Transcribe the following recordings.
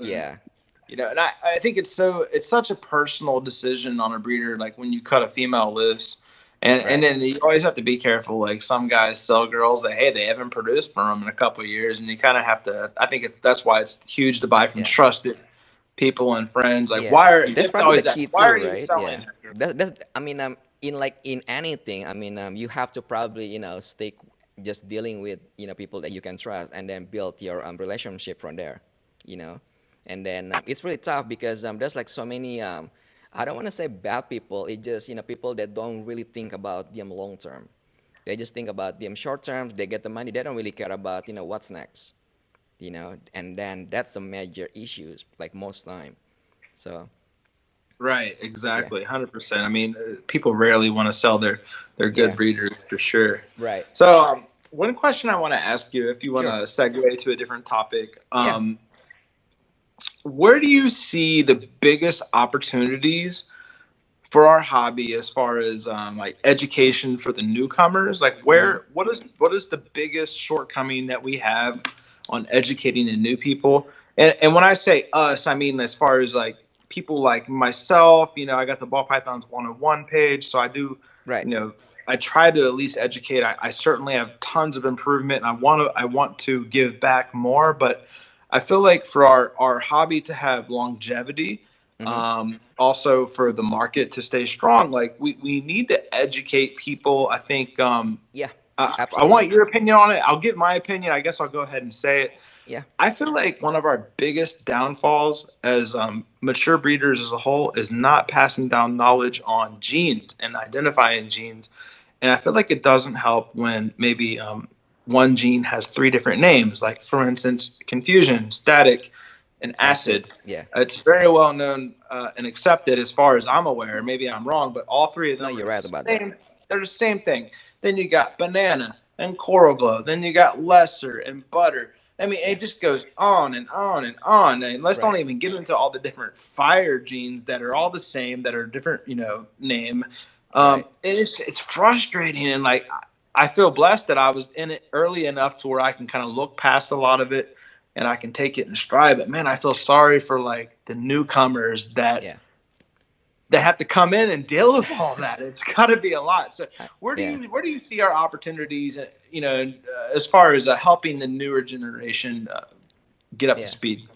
love. And, Yeah. and I think it's such a personal decision on a breeder. Like when you cut a female loose, and Right. then you always have to be careful. Like some guys sell girls that, hey, they haven't produced for them in a couple of years, and you kind of have to. I think that's why it's huge to buy from Yeah. trusted people and friends. Like Yeah. why are That's they probably the always ask, key why too, are you right? selling Yeah. that girl? That's I mean in anything, I mean you have to probably, stick just dealing with, people that you can trust and then build your relationship from there, you know. And then it's really tough because there's like so many I don't want to say bad people. It's just, people that don't really think about them long term. They just think about them short term. They get the money. They don't really care about, what's next, and then that's a major issues like most time. So Right, yeah, exactly, 100%. I mean, people rarely want to sell their good yeah, breeders for sure. right, So, one question I want to ask you, if you want to sure, segue to a different topic, yeah. where do you see the biggest opportunities for our hobby as far as like education for the newcomers? Like, Hmm. what is the biggest shortcoming that we have on educating the new people? And when I say us, I mean as far as like people like myself. I got the BallPythons101 page, so I do. Right. You know, I try to at least educate. I certainly have tons of improvement, and I want to give back more, but I feel like for our hobby to have longevity, Hmm. also for the market to stay strong, like we need to educate people. I think Yeah, I want absolutely. your opinion on it. I'll give my opinion. I guess I'll go ahead and say it. Yeah, I feel like one of our biggest downfalls as mature breeders as a whole is not passing down knowledge on genes and identifying genes. And I feel like it doesn't help when maybe one gene has three different names, like for instance, confusion, static, and acid. acid. Yeah. It's very well known and accepted as far as I'm aware. Maybe I'm wrong, but all three of No, them are you're the right about that. same. They're the same thing. Then you got banana and coral glow. Then you got lesser and butter. I mean, Yeah. it just goes on and on and on. And let's Right. don't even get into all the different fire genes that are all the same, that are different, name. Right. And it's frustrating. And like, I feel blessed that I was in it early enough to where I can kind of look past a lot of it and I can take it in stride. But man, I feel sorry for like the newcomers that Yeah. have to come in and deal with all that. It's got to be a lot. So Yeah. where do you see our opportunities? As far as helping the newer generation get up to Yeah. speed.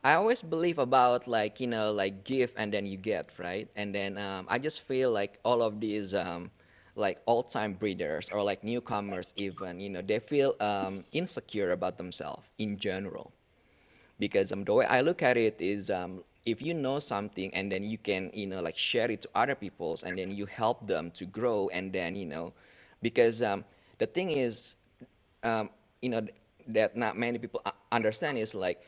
I always believe about like, like give and then you get, right? And then I just feel like all of these like all-time breeders or like newcomers even, they feel insecure about themselves in general. Because the way I look at it is if you know something and then you can, like share it to other peoples and then you help them to grow and then, because the thing is, um, you know, that not many people understand is like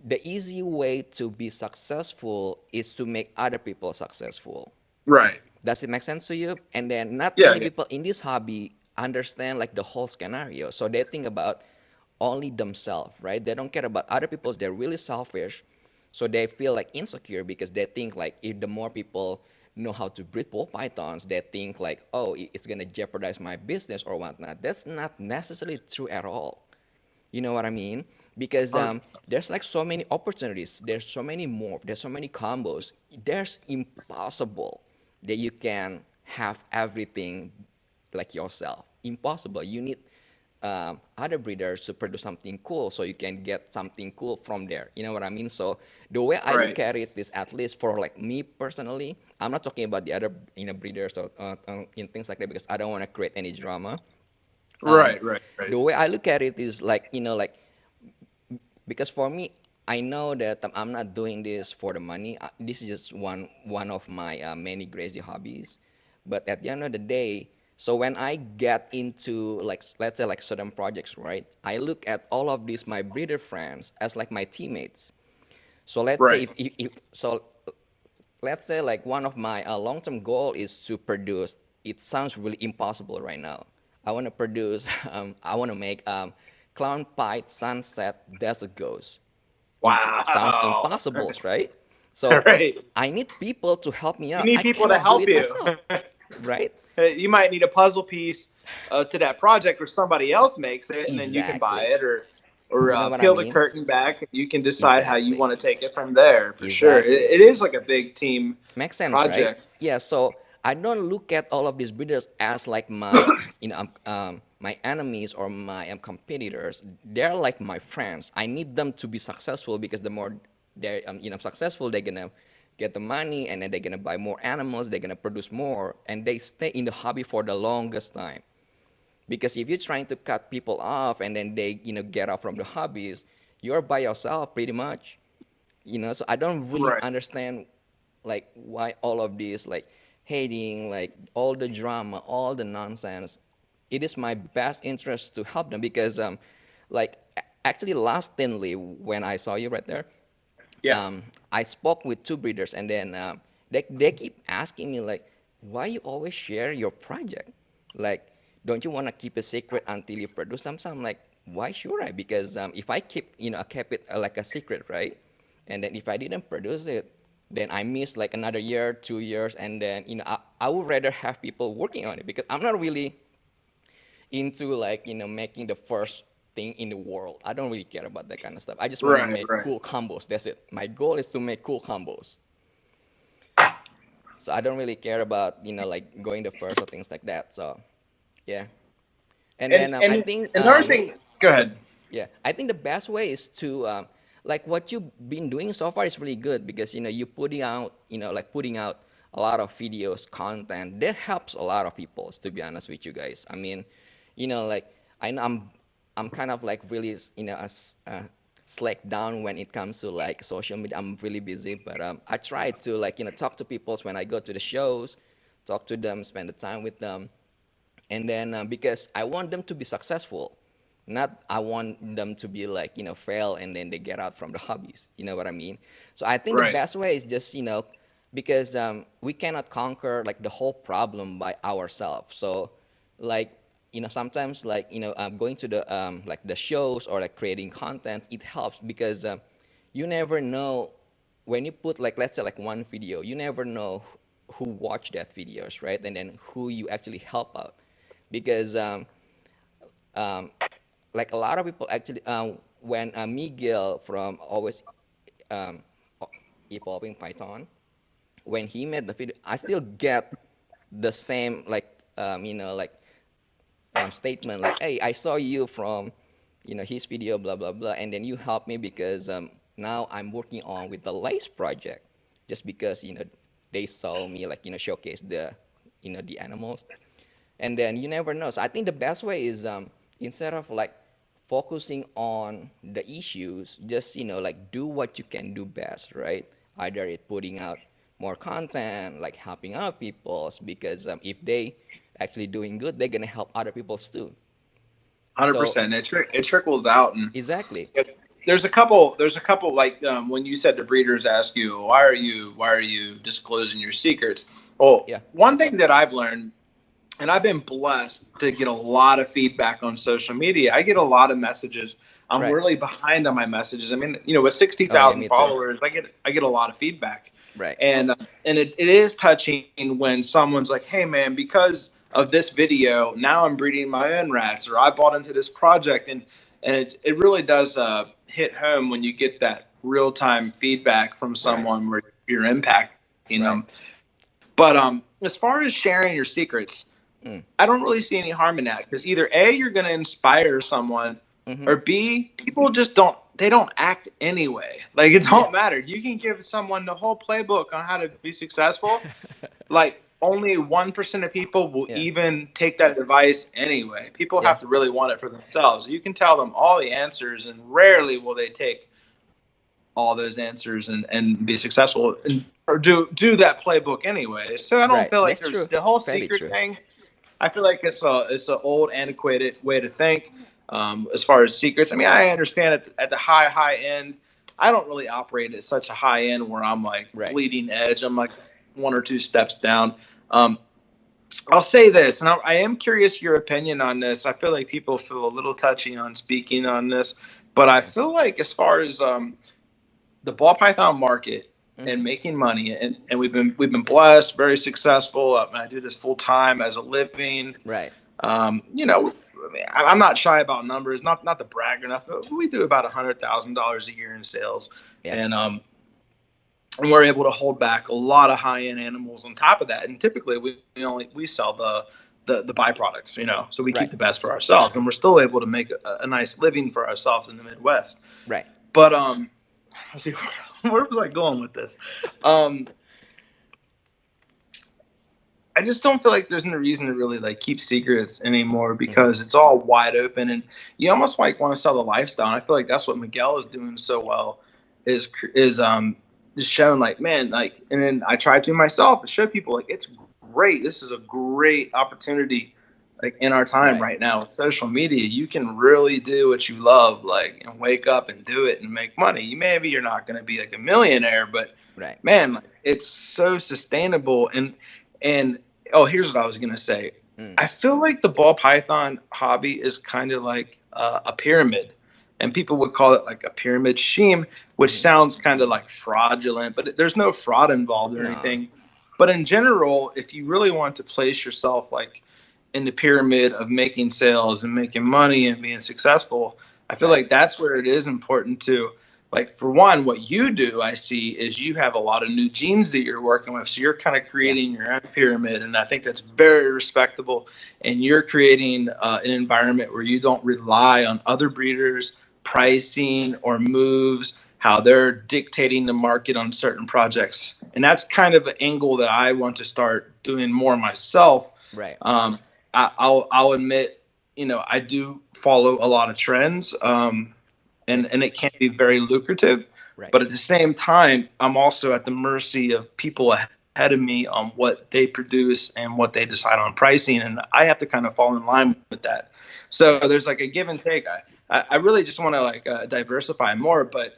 the easy way to be successful is to make other people successful. Right. Does it make sense to you? And then not Yeah. many Yeah. people in this hobby understand like the whole scenario. So they think about only themselves, right? They don't care about other people. They're really selfish. So they feel like insecure because they think like if the more people know how to breed ball pythons, they think like, oh, it's gonna jeopardize my business or whatnot. That's not necessarily true at all. You know what I mean? Because there's like so many opportunities. There's so many more. There's so many combos. There's impossible that you can have everything like yourself. Impossible. You need other breeders to produce something cool so you can get something cool from there. You know what I mean? So the way I look Right. at it is, at least for like me personally, I'm not talking about the other breeders or in things like that because I don't want to create any drama. Um, Right. Right. Right. the way I look at it is like, like because for me, I know that I'm not doing this for the money. This is just one of my many crazy hobbies. But at the end of the day, so when I get into like let's say like certain projects, right? I look at all of these my breeder friends as like my teammates. So let's say Right. so let's say like one of my long-term goal is to produce. It sounds really impossible right now. I want to produce. I want to make clown pie sunset desert ghost. Sounds Wow. impossible, right? So Right. I need people to help me You out. need I people to cannot do help it you. myself, right? You might need a puzzle piece to that project, or somebody else makes it, and then you can buy Exactly. it. Or or You know what I peel the mean? curtain back, and you can decide how you Exactly. want to take it from there. For sure, Exactly. it is like a big team Makes sense, right? project. Yeah. So I don't look at all of these breeders as like my, my enemies or my competitors. They're like my friends. I need them to be successful because the more they're, successful, they're gonna get the money, and then they're gonna buy more animals. They're gonna produce more, and they stay in the hobby for the longest time. Because if you're trying to cut people off and then they, get off from the hobbies, you're by yourself pretty much. So I don't really Right. understand like why all of this like hating, like all the drama, all the nonsense. It is my best interest to help them because like actually last thinly when I saw you right there, Yeah. I spoke with two breeders, and then they keep asking me like, why you always share your project? Like, don't you want to keep it secret until you produce some? So I'm like, why should I? Because if I keep, I kept it like a secret, right? And then if I didn't produce it, then I miss like another year, 2 years, and then I would rather have people working on it because I'm not really into like making the first thing in the world. I don't really care about that kind of stuff. I just want to Right. make Right. cool combos. That's it. My goal is to make cool combos. So I don't really care about like going the first or things like that. So yeah. And And then I and think another thing. Go ahead. yeah, I think the best way is to like what you've been doing so far is really good because you putting out like putting out a lot of videos, content that helps a lot of people. To be honest with you guys, I mean, like I'm kind of like really as slack down when it comes to like social media. I'm really busy, but I try to like talk to people when I go to the shows, talk to them, spend the time with them, and then because I want them to be successful, not I want them to be like fail and then they get out from the hobbies. You know what I mean? So I think the Right. best way is just because we cannot conquer like the whole problem by ourselves. So like sometimes like going to the like the shows or like creating content, it helps because you never know when you put like let's say like one video, you never know who watched that videos, right? And then who you actually help out because um, like a lot of people actually when Miguel from always um, evolving Python, when he made the video, I still get the same like like statement like, hey, I saw you from his video, blah blah blah, and then you helped me because now I'm working on with the lace project, just because they saw me like showcase the the animals, and then you never know. So I think the best way is instead of like focusing on the issues, just like do what you can do best, right? Either it putting out more content, like helping out people, because if they actually doing good, they're gonna help other people too. So 100%. It trickles out, and exactly, there's a couple. There's a couple like when you said the breeders ask you, why are you disclosing your secrets? Well, yeah, one thing that I've learned, and I've been blessed to get a lot of feedback on social media. I get a lot of messages. I'm right. really behind on my messages. I mean, with Oh yeah, 60,000 me too. followers, I get a lot of feedback, Right, and it is touching when someone's like, "Hey, man, because of this video, now I'm breeding my own rats," or "I bought into this project," and it really does hit home when you get that real time feedback from right, someone where you're impacting right. them. But as far as sharing your secrets, Mm. I don't really see any harm in that because either A, you're going to inspire someone, Mm-hmm. or B, people just don't act anyway. Like it Yeah. don't matter. You can give someone the whole playbook on how to be successful. Like only 1% of people will Yeah. even take that advice anyway. People Yeah. have to really want it for themselves. You can tell them all the answers, and rarely will they take all those answers and be successful and or do that playbook anyway. So I don't Right. feel like That's there's true. the whole Very secret true. thing. I feel like it's a old antiquated way to think as far as secrets. I mean, I understand at the high end. I don't really operate at such a high end where I'm like Right. bleeding edge. I'm like one or two steps down. Um, I'll say this, and I am curious your opinion on this. I feel like people feel a little touchy on speaking on this, but I Yeah. feel like as far as the ball python market Mm-hmm. and making money, and we've been blessed, very successful. I do this full time as a living. Right. You know, I'm not shy about numbers, not to brag or nothing. But we do about $100,000 a year in sales, Yeah. and and we're able to hold back a lot of high end animals on top of that. And typically, we sell the byproducts, you know, so we keep Right. the best for ourselves, and we're still able to make a nice living for ourselves in the Midwest. Right. But let's see, where was I going with this? Um, I just don't feel like there's any reason to really like keep secrets anymore Mm-hmm. because it's all wide open, and you almost like want to sell the lifestyle. And I feel like that's what Miguel is doing so well is just showing like, man, like, and then I try to myself to show people like it's great. This is a great opportunity, like in our time Right. right now with social media. You can really do what you love, like, and wake up and do it and make money. Maybe you're not going to be like a millionaire, but Right. man, like, it's so sustainable. And oh, here's what I was gonna say. Mm. I feel like the ball python hobby is kind of like a pyramid, and people would call it like a pyramid scheme, which Mm-hmm. sounds kind of Scheme. like fraudulent, but there's no fraud involved or No. anything. But in general, if you really want to place yourself like in the pyramid of making sales and making money and being successful, I feel Right. like that's where it is important to, like, for one, what you do, I see, is you have a lot of new genes that you're working with. So you're kind of Yeah. creating your own pyramid. And I think that's very respectable. And you're creating an environment where you don't rely on other breeders, Right. pricing, or moves, how they're dictating the market on certain projects. And that's kind of an angle that I want to start doing more myself. Right. Um, I'll admit, you know, I do follow a lot of trends. Yeah. And it can be very lucrative. Right. But at the same time, I'm also at the mercy of people ahead of me on what they produce and what they decide on pricing, and I have to kind of fall in line with that. So Yeah. there's like a give and take. I really just want to like diversify more, but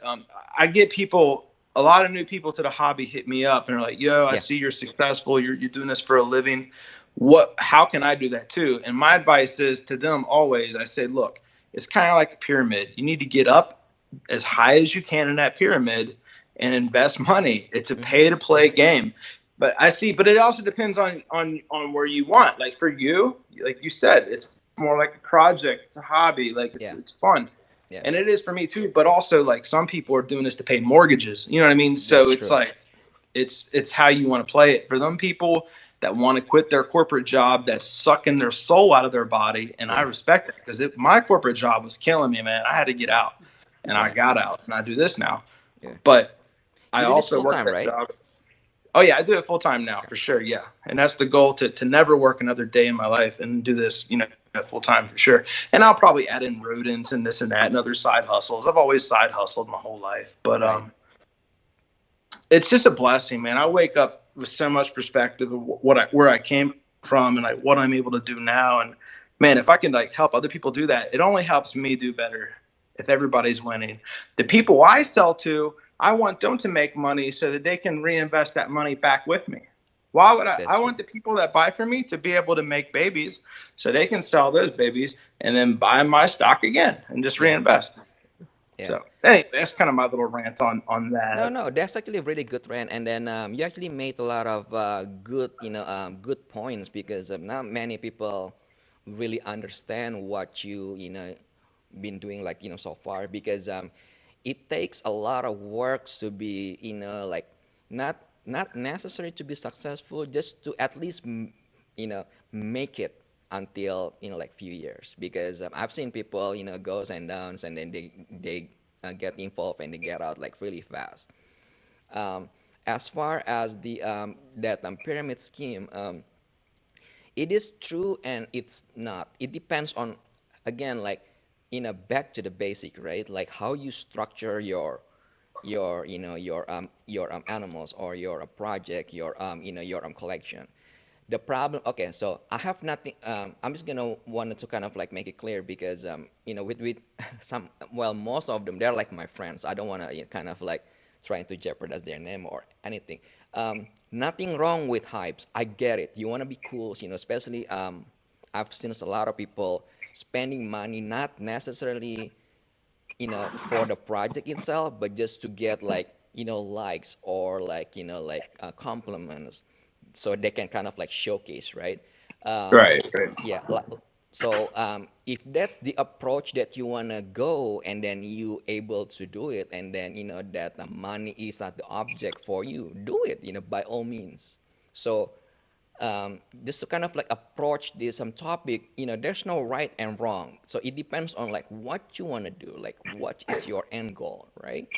I get people. A lot of new people to the hobby hit me up and are like, "Yo, I Yeah. see you're successful. You're doing this for a living. What? How can I do that too?" And my advice is to them always. I say, "Look, it's kind of like a pyramid. You need to get up as high as you can in that pyramid and invest money. It's a Mm-hmm. pay to play game." But it also depends on where you want. Like for you, like you said, it's more like a project, it's a hobby, like Yeah. it's fun. Yeah. And it is for me too, but also like some people are doing this to pay mortgages. You know what I mean? So That's it's true. like it's how you want to play it. For them people that want to quit their corporate job that's sucking their soul out of their body, and I Yeah. respect it because my corporate job was killing me, man. I had to get Yeah. out, and I Yeah. got out, and I do this now. Yeah. But I You do this also full worked time, that right? job. Oh yeah, I do it full time now Okay. for sure. Yeah, and that's the goal, to never work another day in my life and do this, you know, full time for sure. And I'll Right. probably add in rodents and this and that and other side hustles. I've always side hustled my whole life, but Right. it's just a blessing, man. I wake up with so much perspective of where I came from and like what I'm able to do now. And man, if I can like help other people do that, it only helps me do better if everybody's winning. The Yeah. people I sell to, I want them to make money so that they can reinvest that money back with me. Why would I? That's I true. want the people that buy from me to be able to make babies so they can sell those babies and then buy my stock again and just Yeah. reinvest. Yeah. So anyway, that's kind of my little rant on No, that. no, that's actually a really good trend. And then you actually made a lot of good, good points because not many people really understand what been doing like, so far because it takes a lot of work to be, like not not necessary to be successful, just to at least, make it until, like few years because I've seen people, goes and downs and then they get involved and they get out like really fast. Um, as far as the that pyramid scheme, it is true and it's not. It depends on, again, like, back to the basic, right? Like how you structure your animals or your project, your collection. The problem, okay, so I have nothing. I'm just gonna wanted to kind of like make it clear because with some, well, most of them they're like my friends. I don't want to kind of like trying to jeopardize their name or anything. Nothing wrong with hypes. I get it. You want to be cool, especially I've seen a lot of people spending money not necessarily for the project itself, but just to get like likes or like like compliments, so they can kind of like showcase, right? Um, Right, right. yeah, So if that's the approach that you want to go, and then you able to do it, and then that the money is not the object for you, do it, by all means. So just to kind of like approach this topic, there's no right and wrong. So it depends on like what you want to do, like what is your end goal, right?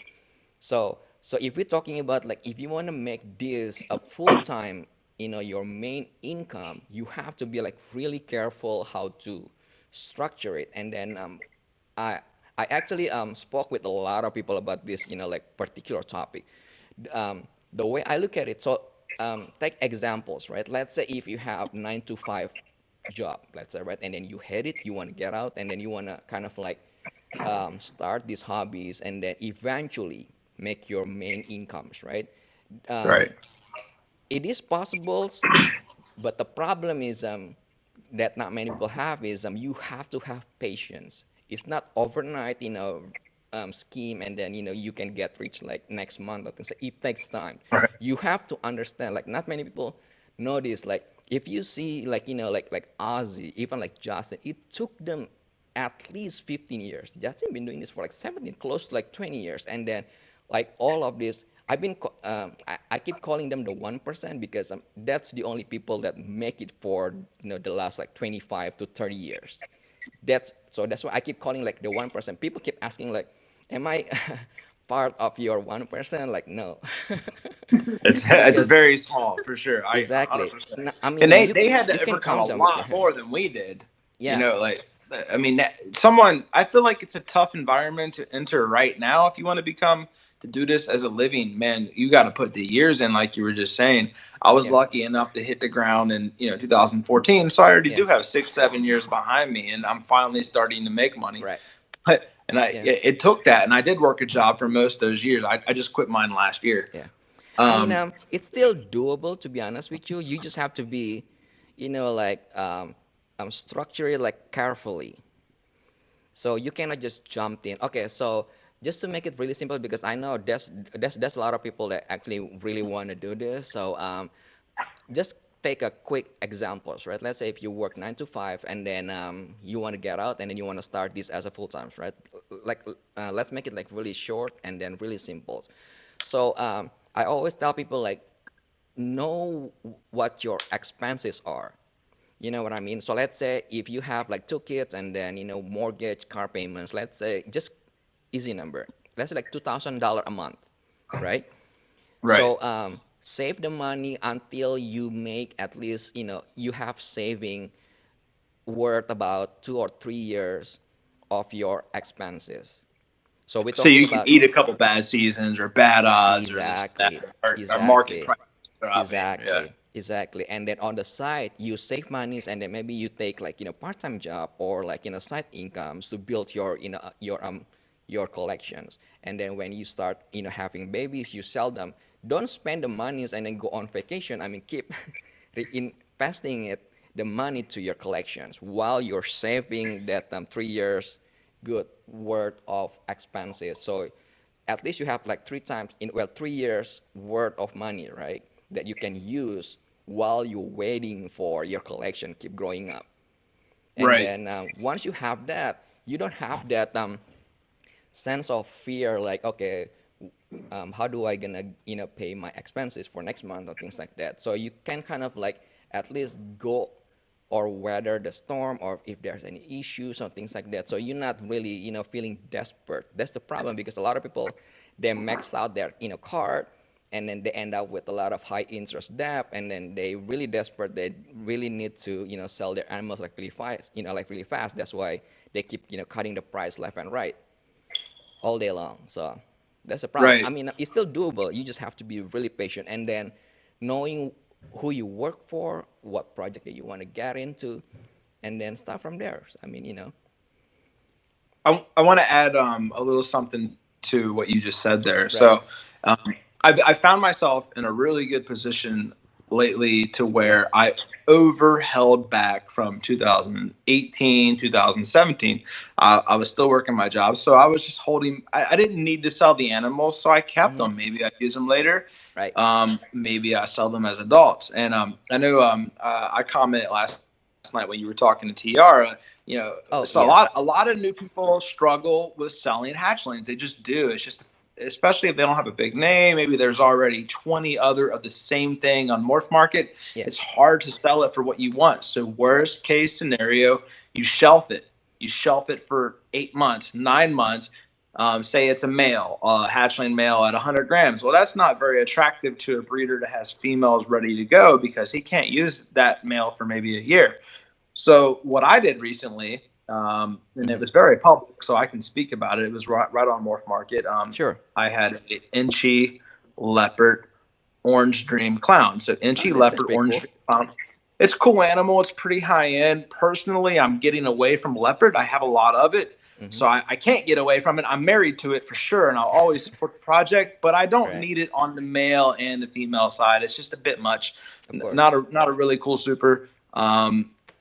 So if we're talking about like if you want to make this a full time, your main income, you have to be like really careful how to structure it. And then I I actually spoke with a lot of people about this, like particular topic. The way I look at it, so take examples, right? Let's say if you have 9 to 5 job, let's say, right, and then you hate it, you want to get out, and then you want to kind of like start these hobbies, and then eventually make your main incomes, right? Right. Um, it is possible, but the problem is that not many people have is you have to have patience. It's not overnight, scheme, and then you can get rich like next month or things. It takes time. Right. You have to understand. Like not many people know this. Like if you see like like Ozzy, even like Justin, it took them at least 15 years. Justin been doing this for like 17, close to like 20 years, and then like all of this. I keep calling them the 1% because that's the only people that make it for the last like 25 to 30 years. That's why I keep calling like the 1%. People keep asking like, am I part of your 1%? Like no, It's because very small for sure. I exactly. 100%. I mean, And they had you to can overcome a count them with your lot hand. more than we did. You Yeah, know, like I mean, someone. I feel like it's a tough environment to enter right now if you want to become to do this as a living man. You got to put the years in, like you were just saying. I was yeah, lucky enough to hit the ground in 2014, so I already yeah. do have 6 7 years behind me, and I'm finally starting to make money. Right. But and Yeah, it took that, and I did work a job for most of those years. I just quit mine last year. yeah. I mean, Um, it's still doable to be honest with you. You just have to be, like structure it like carefully. So you cannot just jump in. Okay, so just to make it really simple, because I know there's a lot of people that actually really want to do this. So just take a quick examples, right? Let's say if you work 9 to 5, and then you want to get out, and then you want to start this as a full time, right? Like let's make it like really short and then really simple. So I always tell people like know what your expenses are. You know what I mean? So let's say if you have like 2 kids, and then mortgage, car payments. Let's say just easy number. Let's say like $2,000 a month, right? right. So save the money until you make at least you have saving worth about 2 or 3 years of your expenses. So we're So talking you can about eat a couple bad seasons or bad odds or this that exactly, or market exactly. price dropping. Yeah. Exactly, exactly. And then on the side, you save monies, and then maybe you take like part-time job or like side incomes to build your your collections. And then when you start having babies, you sell them. Don't spend the monies and then go on vacation. I mean, keep reinvesting it the money to your collections while you're saving that 3 years good worth of expenses. So at least you have like 3 times in well 3 years worth of money, right? That you can use while you're waiting for your collection keep growing up. And Right. then once you have that, you don't have that sense of fear like, okay, how do I gonna pay my expenses for next month or things like that. So you can kind of like at least go or weather the storm, or if there's any issues or things like that. So you're not really feeling desperate. That's the problem, because a lot of people, they max out their card, and then they end up with a lot of high interest debt, and then they really desperate. They really need to sell their animals like really fast, like really fast. That's why they keep cutting the price left and right all day long. So that's a problem. I Right. mean, it's still doable. You just have to be really patient, and then knowing who you work for, what project that you want to get into, and then start from there. I mean, I want to add a little something to what you just said there. right? So um, I found myself in a really good position lately to Yeah. where I over held back from 2018, 2017. I was still working my job. So I was just holding, I didn't need to sell the animals. So I kept Hmm. them. Maybe I use them later. Right. Maybe I sell them as adults. And I know I commented last night when you were talking to Tiara. You know, Oh so yeah. a lot of new people struggle with selling hatchlings. They just do. It's just, especially if they don't have a big name. Maybe there's already 20 other of the same thing on Morph Market. Yeah. It's hard to sell it for what you want. So worst case scenario, you shelf it. You shelf it for 8 months, 9 months. Say it's a male, hatchling male at 100 grams. Well, that's not very attractive to a breeder that has females ready to go because he can't use that male for maybe a year. So what I did recently, and it Mm-hmm. was very public, so I can speak about it. It was right on Morph Market. Sure. I had an Inchy leopard orange dream clown. So Oh, Inchy that's leopard pretty orange cool. dream clown. It's a cool animal. It's pretty high end. Personally, I'm getting away from leopard. I have a lot of it. Mm-hmm. So I can't get away from it. I'm married to it for sure, and I'll always support the project. But I don't Right. need it on the male and the female side. It's just a bit much. Of course. Not a really cool super.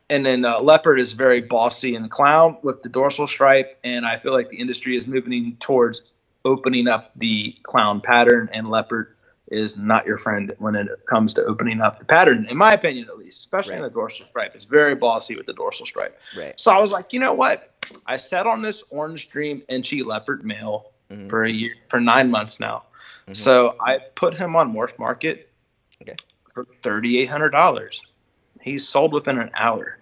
And then leopard is very bossy and clown with the dorsal stripe, and I feel like the industry is moving towards opening up the clown pattern, and leopard is not your friend when it comes to opening up the pattern, in my opinion at least, especially in Right. the dorsal stripe. It's very bossy with the dorsal stripe. Right. So I was like, you know what? I sat on this orange dream Inchy leopard male Mm-hmm. for a year, for 9 months now. Mm-hmm. So I put him on Morph Market Okay. for $3,800. He's sold within an hour.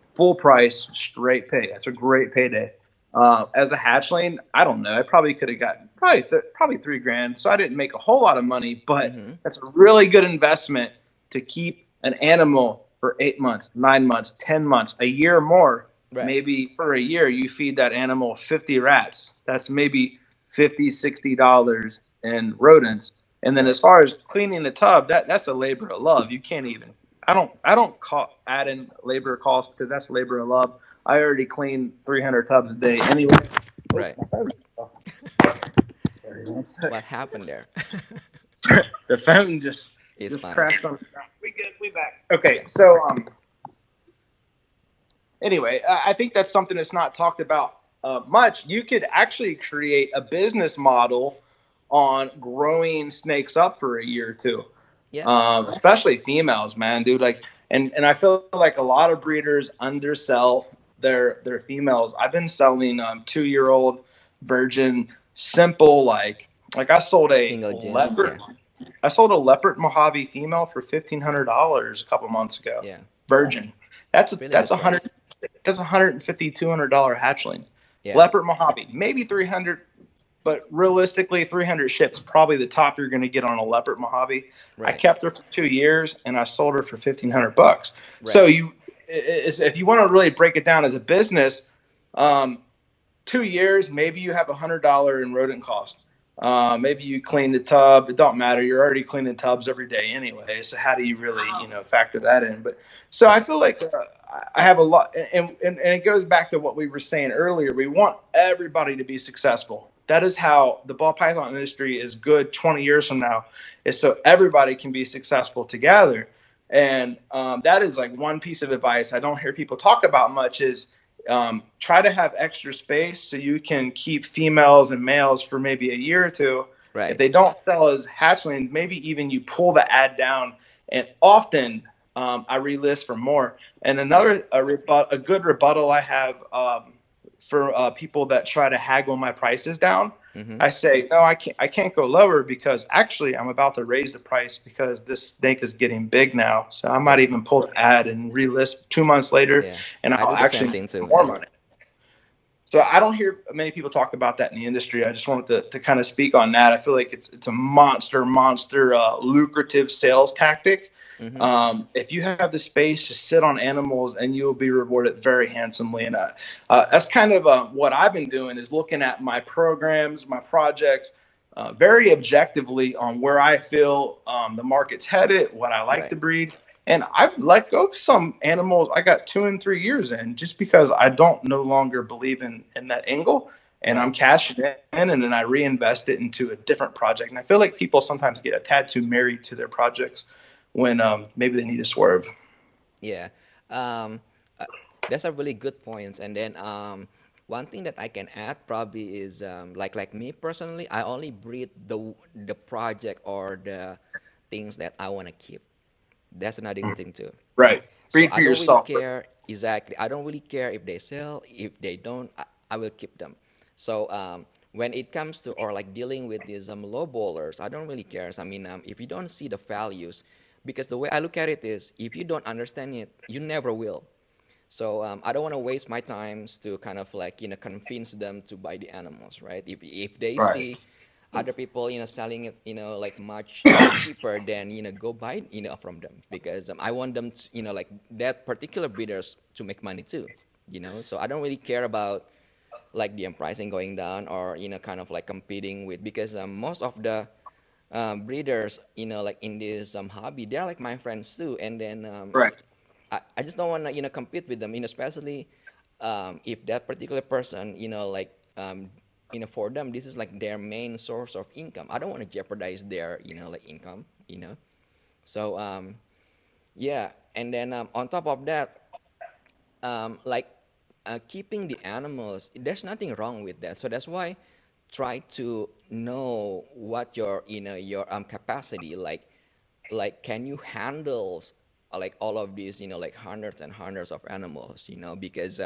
Full price, straight pay. That's a great payday. As a hatchling, I don't know. I probably could have gotten probably 3 grand. So I didn't make a whole lot of money, but Mm-hmm. that's a really good investment to keep an animal for 8 months, 9 months, 10 months, a year or more. Right. Maybe for a year, you feed that animal 50 rats. That's maybe $50, $60 in rodents. And then Right. as far as cleaning the tub, that's a labor of love. You can't even. I don't add in labor costs because that's labor of love. I already clean 300 tubs a day anyway. Right. Oh, sorry, What happened there? the phone It's just fine. crashed on the ground. We good. We back. Okay, Okay. so anyway, I think that's something that's not talked about much. You could actually create a business model on growing snakes up for a year or two, Yeah. especially females, man, dude. Like, and I feel like a lot of breeders undersell their females. I've been selling 2 year old virgin simple like Single gens. Yeah. I sold a leopard Mojave female for $1,500 a couple months ago. Yeah. Virgin. Really That's good a hundred price. that's $150, $200 hatchling. Yeah. Leopard Mojave, maybe 300, but realistically, 300 ships probably the top you're going to get on a leopard Mojave. I Right. kept her for 2 years and I sold her for $1,500. So Right. if you want to really break it down as a business, um, 2 years, maybe you have $100 in rodent cost. Maybe you clean the tub. It don't matter. You're already cleaning tubs every day anyway. So how do you really, factor that in? But so I Right. feel like I have a lot, and it goes back to what we were saying earlier. We want everybody to be successful. That is how the ball python industry is good 20 years from now, is so everybody can be successful together. And that is like one piece of advice I don't hear people talk about much is try to have extra space so you can keep females and males for maybe a year or two. If Right. they don't sell as hatchlings, maybe even you pull the ad down. And often I relist for more. And Right. a good rebuttal I have for people that try to haggle my prices down. Mm-hmm. I say, no, I can't go lower because actually I'm about to raise the price because this snake is getting big now. So I might Yeah. even pull the ad and relist 2 months later, Yeah. and I I'll do the same actually thing make too. more Yeah. money. So I don't hear many people talk about that in the industry. I just wanted to kind of speak on that. I feel like it's a monster lucrative sales tactic. Mm-hmm. If you have the space to sit on animals, and you'll be rewarded very handsomely. And that's kind of what I've been doing is looking at my programs, my projects, very objectively on where I feel the market's headed, what I like to Right. breed. And I've let go of some animals I got 2 and 3 years in just because I don't no longer believe in that angle. And I'm Right. cashing it in and then I reinvest it into a different project. And I feel like people sometimes get a tad too married to their projects when maybe they need to swerve. Yeah. Um, uh, that's a really good point. And then one thing that I can add probably is like me personally, I only breed the project or the things that I want to keep. That's another thing too. Right. So Breed I for don't really yourself. care exactly. I don't really care if they sell. If they don't, I will keep them. So when it comes to or like dealing with these low bowlers, I don't really care. I mean, if you don't see the values, because the way I look at it is, if you don't understand it, you never will. So I don't want to waste my times to kind of like convince them to buy the animals, right? If they Right. see other people selling it like much cheaper, then go buy it from them, because I want them to like that particular breeders to make money too, So I don't really care about like the pricing going down, or kind of like competing with, because most of the breeders like in this hobby, they're like my friends too, and then Right. I just don't want to compete with them, especially if that particular person like for them this is like their main source of income. I don't want to jeopardize their like income, so yeah. And then on top of that, like keeping the animals, there's nothing wrong with that. So that's why try to know what your your capacity, like can you handle like all of these like hundreds and hundreds of animals, because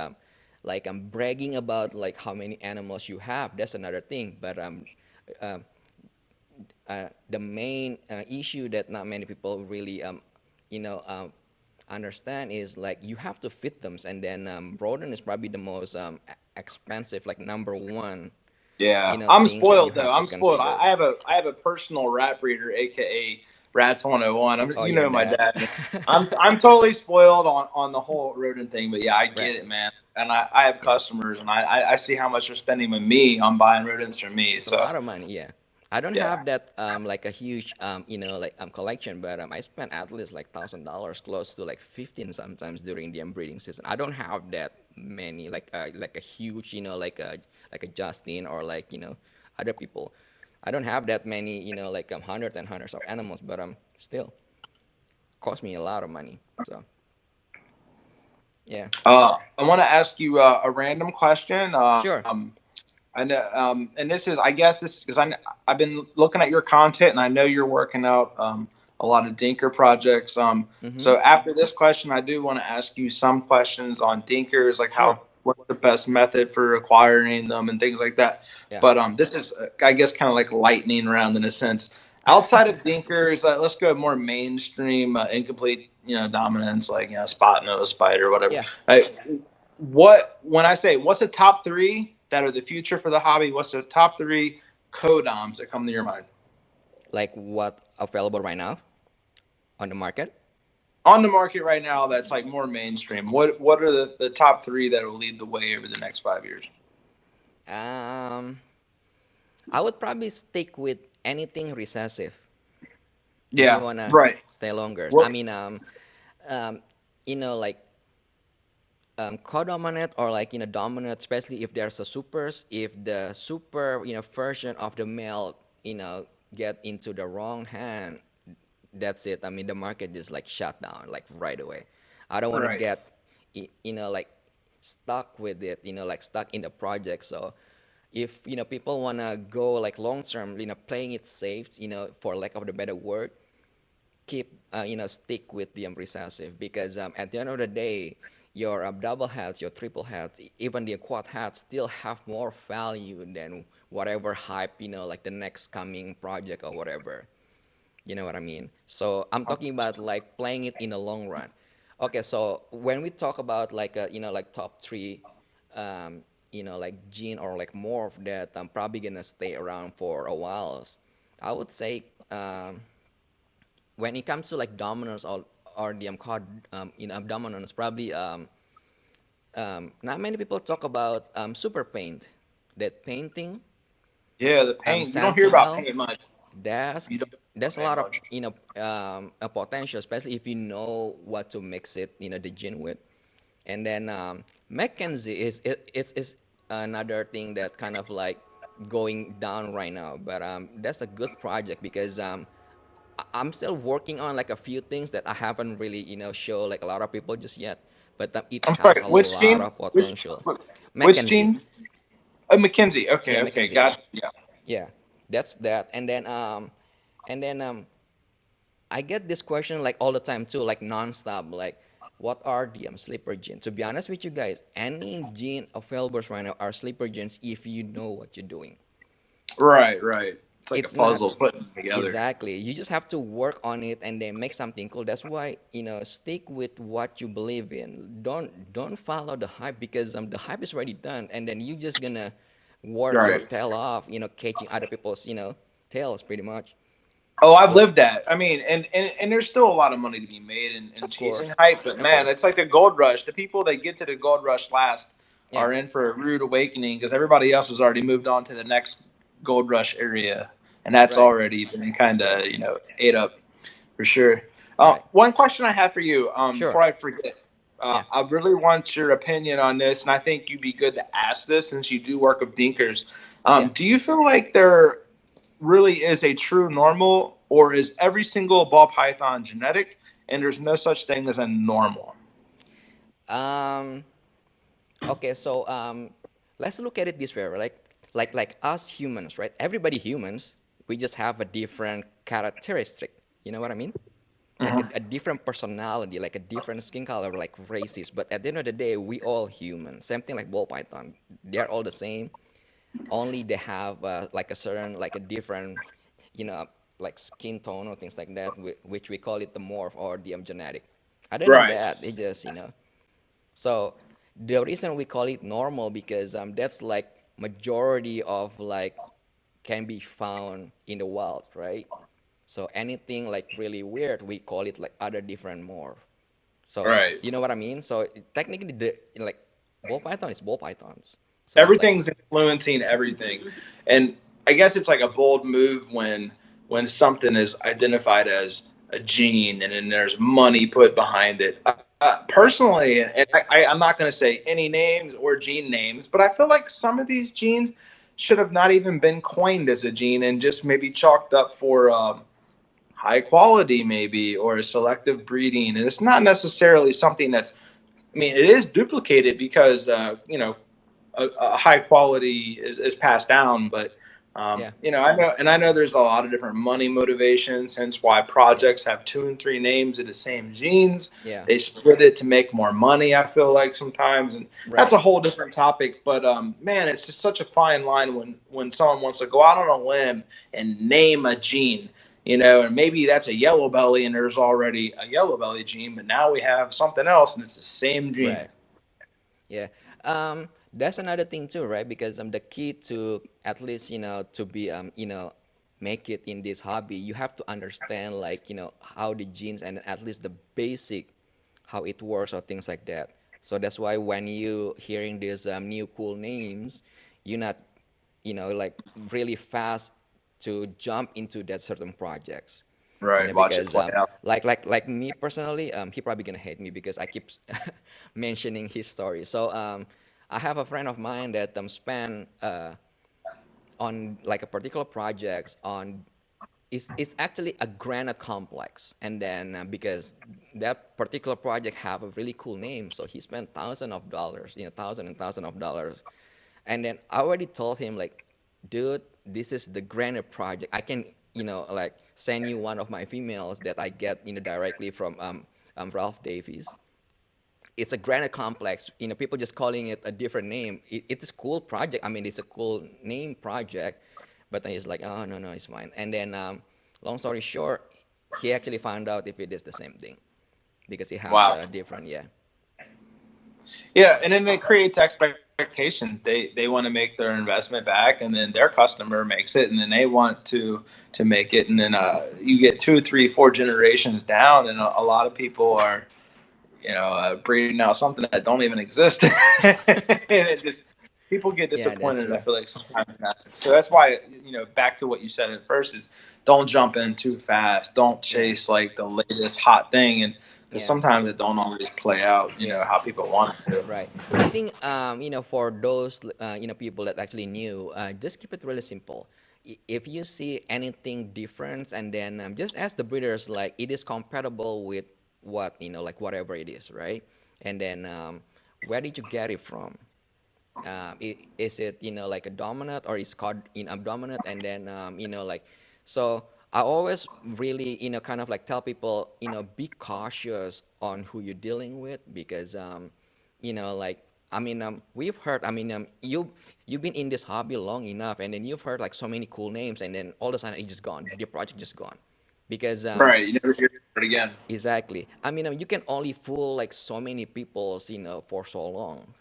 like I'm bragging about like how many animals you have, that's another thing. But uh, the main issue that not many people really you know um, understand is like you have to fit them, and then rodent is probably the most expensive, like number one Yeah, I'm things that you spoiled though. have to I'm spoiled. consider. I have a personal rat breeder, aka Rats 101. Oh, You your know my dad. dad. I'm totally spoiled on the whole rodent thing, but yeah, I Right. get it, man. And I have Yeah. customers, and I see how much they're spending with me on buying rodents from me. It's a So lot of money, yeah. I don't yeah, have that like a huge like collection, but I spent at least like $1,000, close to like 15 sometimes during the breeding season. I don't have that many, like a huge like a Justin, or like other people. I don't have that many like hundreds and hundreds of animals, but still cost me a lot of money. So yeah, I want to ask you a random question. sure, I know, and this is, I guess, this because I've been looking at your content, and I know you're working out a lot of dinker projects. mm-hmm, So after this question, I do want to ask you some questions on dinkers, like sure, what's the best method for acquiring them and things like that. yeah. But this is, I guess, kind of like lightning round in a sense. Outside of dinkers, let's go more mainstream, incomplete, dominance, like spot nose, spider, whatever. Yeah, Right? What when I say what's the top three that are the future for the hobby? What's the top three codoms that come to your mind like what available right now on the market. on the market right now? That's like more mainstream. What are the top three that will lead the way over the next 5 years? Um, I would probably stick with anything recessive if you Yeah, wanna right. stay longer. I What? mean, um, like co-dominant, or like dominant, especially if there's a supers. If the super version of the male get into the wrong hand, that's it. I mean, the market just like shut down like right away. I don't want to Right. get like stuck with it, like stuck in the project. So if people want to go like long term, playing it safe, for lack of the better word, keep stick with the recessive, because at the end of the day, your double hats, your triple hats, even the quad hats still have more value than whatever hype, like the next coming project or whatever. You know what I mean? So I'm talking about like playing it in the long run. Okay, so when we talk about like like top three, like gene or like morph that I'm probably gonna stay around for a while, I would say when it comes to like dominance, or the called dominance, probably not many people talk about super paint, that painting, Yeah, the paint. You don't hear about sentinel. paint much. There's You don't hear there's about a paint lot of much. a potential, especially if you know what to mix it, the gin with. And then Mackenzie is another thing that kind of like going down right now. But that's a good project, because I'm still working on like a few things that I haven't really show like a lot of people just yet. But it I'm has sorry. a Which lot gene? of potential. Which Mackenzie, gene? McKinsey. yeah, Okay. Okay. Mackenzie, Got. Yeah. yeah, that's that. And then I get this question like all the time too, like nonstop. Like, what are the sleeper genes. To be honest with you guys, any gene available right now are sleeper genes if you know what you're doing. Right, right. It's like a It's not puzzle putting them together. exactly. You just have to work on it and then make something cool. That's why, stick with what you believe in. Don't follow the hype because the hype is already done, and then you just gonna work your Right. tail off, catching other people's, tails pretty much. Oh, I've So lived that. I mean, and there's still a lot of money to be made in of chasing course, hype, but of man, course, it's like the gold rush. The people that get to the gold rush last yeah, are in for a rude awakening because everybody else has already moved on to the next gold rush area, and that's right, already been kind yeah, of ate up for sure. right, One question I have for you, sure, before I forget, yeah, I really want your opinion on this, and I think you'd be good to ask this since you do work with dinkers. yeah. Do you feel like there really is a true normal, or is every single ball python genetic, and there's no such thing as a normal? Um, okay, so let's look at it this way, right? Like us humans, right? Everybody humans, we just have a different characteristic. You know what I mean? Like Hmm. a different personality, like a different skin color, like races. But at the end of the day, we all human. Same thing like ball python. They're all the same. Only they have like a certain, like a different, you know, like skin tone or things like that, which we call it the morph or the genetic. Other than Right. that, they just, so the reason we call it normal because that's like majority of like can be found in the wild, right? So anything like really weird, we call it like other different morph. So Right. you know what I mean? So technically, the like ball python is ball pythons. So it's like Everything's influencing everything, and I guess it's like a bold move when something is identified as a gene and then there's money put behind it. right, Personally, and I'm not going to say any names or gene names, but I feel like some of these genes should have not even been coined as a gene and just maybe chalked up for high quality, maybe, or selective breeding. And it's not necessarily something that's, I mean, it is duplicated because, a high quality is passed down. But yeah, I know there's a lot of different money motivations. Hence why yeah, projects have two and three names of the same genes. yeah, They split it to make more money. I feel like sometimes, and that's right. a whole different topic. But man, it's just such a fine line when someone wants to go out on a limb and name a gene. And maybe that's a yellow belly, and there's already a yellow belly gene, but now we have something else, and it's the same gene. Right. Yeah. That's another thing too, right? Because the key to at least to be make it in this hobby, you have to understand like how the genes and at least the basic how it works or things like that. So that's why when you hearing these new cool names, you're not like really fast to jump into that certain projects, Right. Watch it because play out. like me personally, he probably gonna hate me because I keep mentioning his story. So I have a friend of mine that spent on like a particular project on it's actually a granite complex, and then because that particular project have a really cool name, so he spent thousands of dollars, thousand and thousand of dollars, and then I already told him like, dude, this is the granite project. I can like send you one of my females that I get directly from Ralph Davies. It's a granite complex. People just calling it a different name. It's a cool project. I mean, it's a cool name project, but then he's like, oh no, no, it's fine. And then, long story short, he actually found out if it is the same thing because it has Wow. a different, yeah, Yeah, and then it creates expectation. They want to make their investment back, and then their customer makes it, and then they want to make it, and then you get two, three, four generations down, and a lot of people are breeding out something that don't even exist, and it just people get yeah, that's disappointed. I true. feel like sometimes in that. So that's why back to what you said at first is don't jump in too fast. Don't Yeah, chase like the latest hot thing, and because yeah, sometimes it don't always play out. yeah. How people want it to. Right. I think for those people that actually knew, just keep it really simple. If you see anything different, and then just ask the breeders like it is compatible with what like whatever it is, right? And then where did you get it from? Is it like a dominant or is called in abdominant? And then like so I always really, kind of like tell people, be cautious on who you're dealing with because, like, I mean, we've heard, I mean, you've been in this hobby long enough, and then you've heard like so many cool names, and then all of a sudden it's just gone. The project just gone because, Right. You never hear it again. exactly. I mean, you can only fool like so many people, for so long.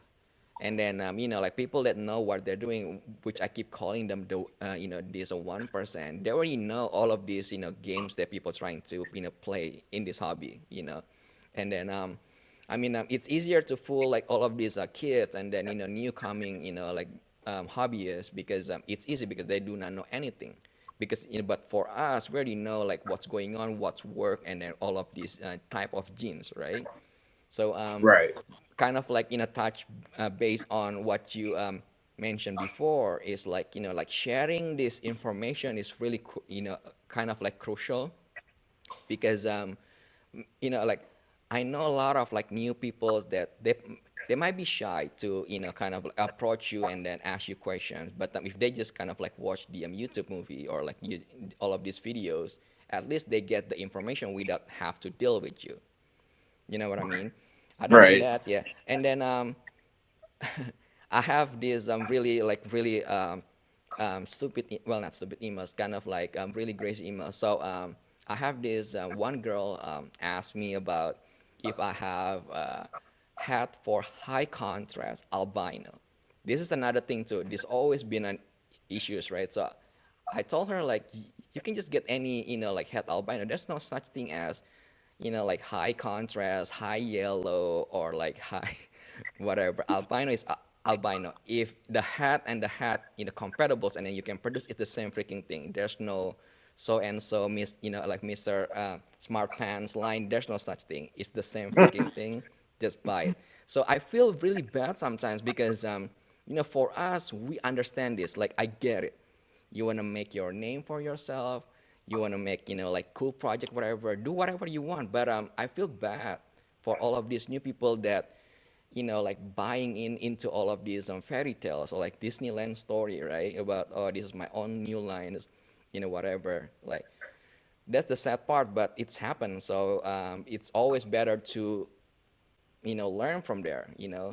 And then, like people that know what they're doing, which I keep calling them the, this 1%. They already know all of these, games that people trying to, play in this hobby, And then, I mean, it's easier to fool like all of these kids and then, new coming, like hobbyists because it's easy because they do not know anything. Because, but for us, we already know like what's going on, what's work, and then all of these type of genes, right? So Right. kind of like touch based on what you mentioned before is like like sharing this information is really kind of like crucial because like I know a lot of like new people that they might be shy to kind of like approach you and then ask you questions, but if they just kind of like watch the YouTube movie or like all of these videos, at least they get the information without have to deal with you. You know what I mean? Other than Right. that, yeah. And then I have this really like really stupid, well not stupid emails, kind of like really crazy emails. So I have this one girl ask me about if I have hat for high contrast albino. This is another thing too. This always been an issues, right? So I told her like you can just get any like het albino. There's no such thing as like high contrast, high yellow, or like high whatever. Albino is albino. If the hat and the hat compatibles, and then you can produce, it's the same freaking thing. There's no so and so miss like Mr. Smart Pants line. There's no such thing. It's the same freaking thing. Just buy it. So I feel really bad sometimes because for us we understand this. Like I get it. You want to make your name for yourself. You want to make like cool project, whatever. Do whatever you want. But I feel bad for all of these new people that like buying into all of these fairy tales or like Disneyland story, right? About, oh, this is my own new lines, whatever. Like that's the sad part, but it's happened. So it's always better to learn from there,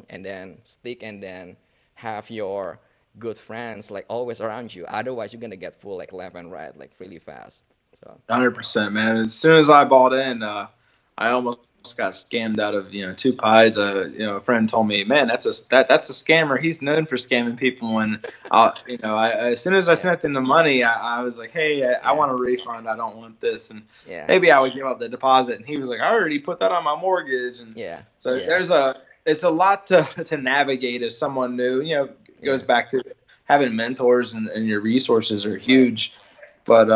and then stick and then have your good friends like always around you. Otherwise, you're gonna get full like left and right like really fast. So 100%, man. As soon as I bought in, I almost got scammed out of 2 pies. A friend told me, man, that's a scammer. He's known for scamming people. And as soon as I yeah, sent them the money, I was like, hey, I yeah, want a refund. I don't want this. And yeah, maybe I would give up the deposit. And he was like, I already put that on my mortgage. And yeah, so yeah, it's a lot to navigate as someone new. It goes yeah. back to having mentors and your resources are Right, huge. But